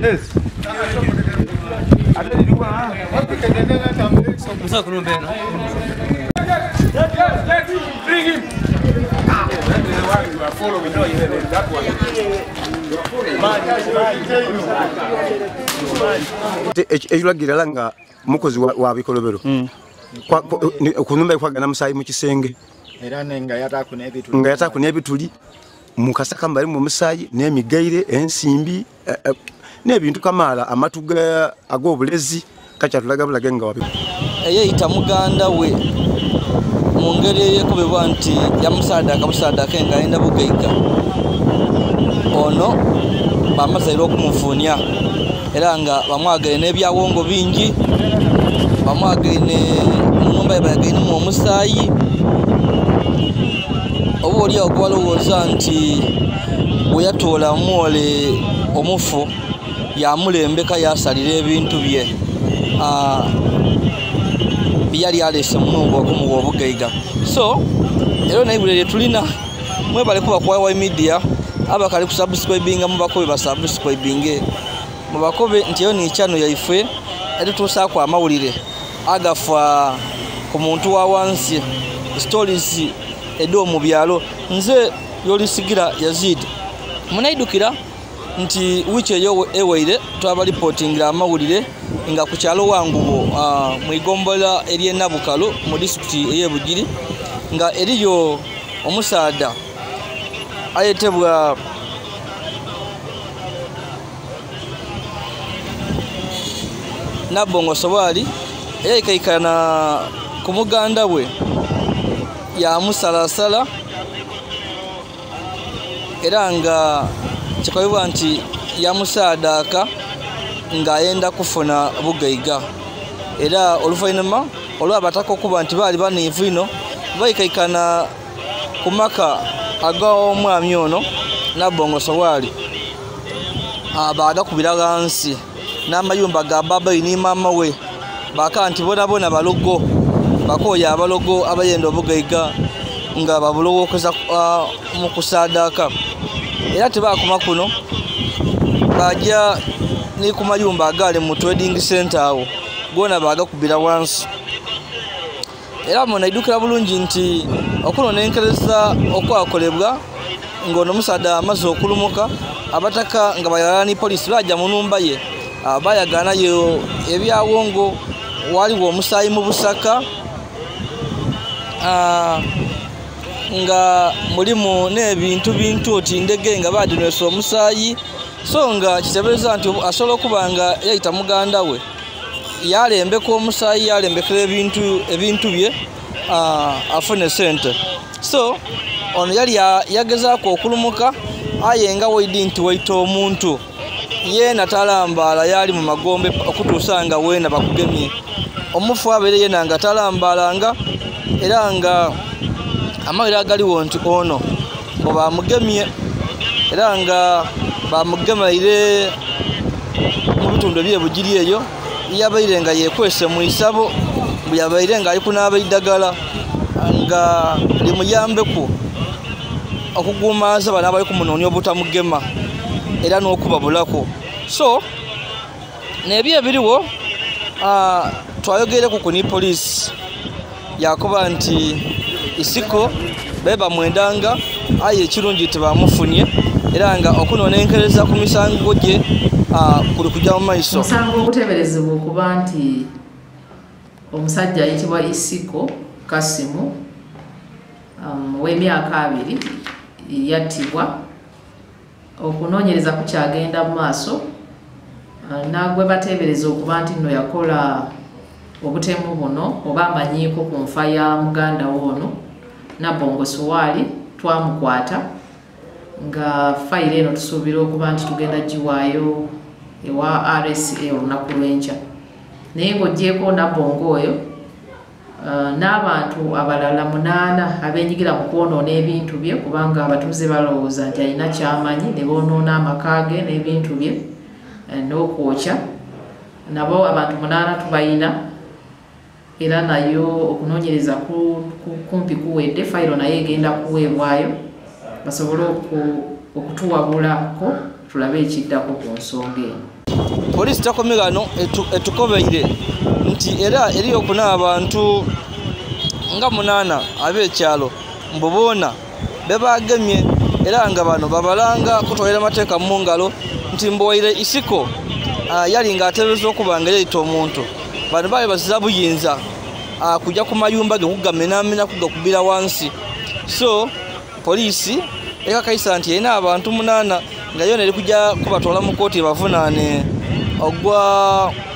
Yes. Bring him. Ejulagira langa mukozi wa bikolobero kunumba kwagana musayi mu kisenge era nga yataku n'ebituli mukasaka mbali mu musayi n'emigaire ensimbi n'ebintu kamala amatuga ag'obulezi kakyatulaga bulage nga wabi eyeyita muganda we mu ngeri eyekubibwa nti yamusaadaka nga ayenda bugaiga ono bamazaire okumufuunya era nga bamwagaire n'ebyawongo bingi bamwagaine munumba yebayagainemu omusaayi oba oliawo gwalowooza nti bwe yatoola mwole omufu yamulembeka yasalira ebintu bye byali alese mununga okumuwa obugaiga so era naibule lyetulina mwebale kuba kwa YY Media abakali kusubscribinga mubakobe basubscribinge mubakobe nti yo ni channel yaife etutuusaako amawulire agafa ku muntu wa wansi stories edo mu byalo nze yolisigira Yazid munaidukira nti wiche eyo ewaire twaba reportingira amawulire nga ku kyalo wangubo mu igombola eriye Nabukalo mu district eyebugiri nga eriyo omusaada ayetebwa Nabongo Sobali eyayikaikana ku muganda we yamusalasala era nga kikoyebwa nti yamusaadaka nga ayenda kufuna bugaiga era oluvannyuma olwabatako okuba nti baali baniivu ino bayikaikana ku maka ag'omwami ono Nabongo Sobali bagakubira wansi n'amayumba ga baba ni mama we baka nti bona balogo bakoya abalogo abayenda obugaiga nga babulowokeza mu kusaadaka era tebakoma kuno bajja ni ku mayumba agale mu trading center awo gona bagakubira wansi era munaidukira bulungi nti okunonenkereza okwakolebwa ngono musaada amaze okulumuka abataka nga bayalani police bajja mu numba ye bayagana yo ebyawongo waliwo omusayi mu busaka nga mulimu n'ebintu oti ndege nga badinwesa omusayi so nga kitebeza nti asobola okubanga yayita muganda we yalembeka omusayi yalembekera ebintu bye afune sente so ono yali yagezaako okulumuka aye nga waidi nti waita omuntu ye natalambala yali mu magombe okutuusa nga weena bakugemye omufu abeere yena nga talambalanga era nga amawere agaliwo nti ono bwe bamugemye era nga bamugemaire mu bitundu ebyebugiri eyo yabaire nga yekwese mu isabo bwe yabaire nga ali kunaaba eddagala nga limuyambeku okugumaza bana abali kumunoonya obutamugema era n'okubabulako so nebyo ebiriwo twayogereku ku ni police yakuba nti isiko beba mwendanga aye ekirungi tebamufunye era nga okunonenkereza ku misango gye kuli kujja mu maiso musango okuteberezebwa okuba nti omusajja ayitibwa Isiko Kasimu w'emyaka 2 yattibwa okunoonyereza ku kyagenda mu maaso nagwe batebereza okuba nti nno yakola obutemu buno oba amanyiiko ku nfa ya muganda wono Nabongo Sobali twamukwata nga fayiro eno tusuubira okuba nti tugenda giwaayo ewa RSA olunaku lw'enkya naye ng'ogyeko Nabongo oyo n'abantu abalala 8 abenyigira mu kwonoona ebintu bye kubanga abatuuze balowooza nti alina kyamanyi ne boonoona amaka ge n'ebintu bye n'okwokya nabo abantu 8 tubayina era nayo okunoonyereza kumpi kuwedde fayiro naye egenda kuweebwayo basobole okutuwabulako tulabe ekiddako ku nsonga eno. Poliisi takomegano etukobeire nti era eri okuna abantu nga 8 ab'ekyalo mbuboona bebagemye era nga bano babalanga kutwalira amateeka mu ngalo nti mbowaire isiko yali nga ateebereza okuba nga yayita omuntu bano baali baziza buyinza kujja ku mayumba ge kugamenamena kugakubira wansi. So poliisi ekakayisa nti yalina abantu 8 nga yona eri kujja kubatwala mu kooti bavunaane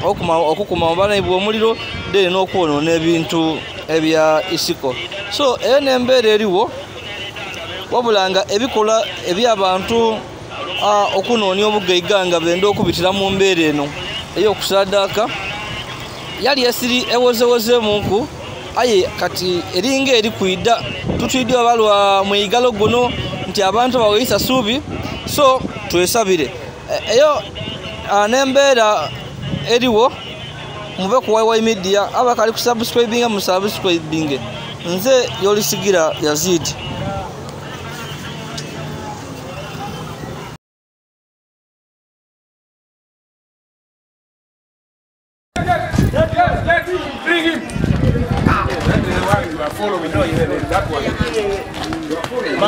okukuma mubana bw'omuliro deni n'okwonoona ebintu ebya isiko. So eyo n'embeera eriwo wabula nga ebikola eby'abantu okunoonya obugaiga nga benda okubitira mu mbeera eno ey'okusaddaaka yali esiri ewozewozeemuku aye kati eringa eri kwidda tutwidde abalwa mu igalo guno nti abantu baweyisa suubi. So twesabire eyo n'embeera eriwo mube ku YY Media abakali ku subscribinga mu subscribinge. Nze Yolisigira Yazid. Bring him. That is why you are following. No, that one. You are following.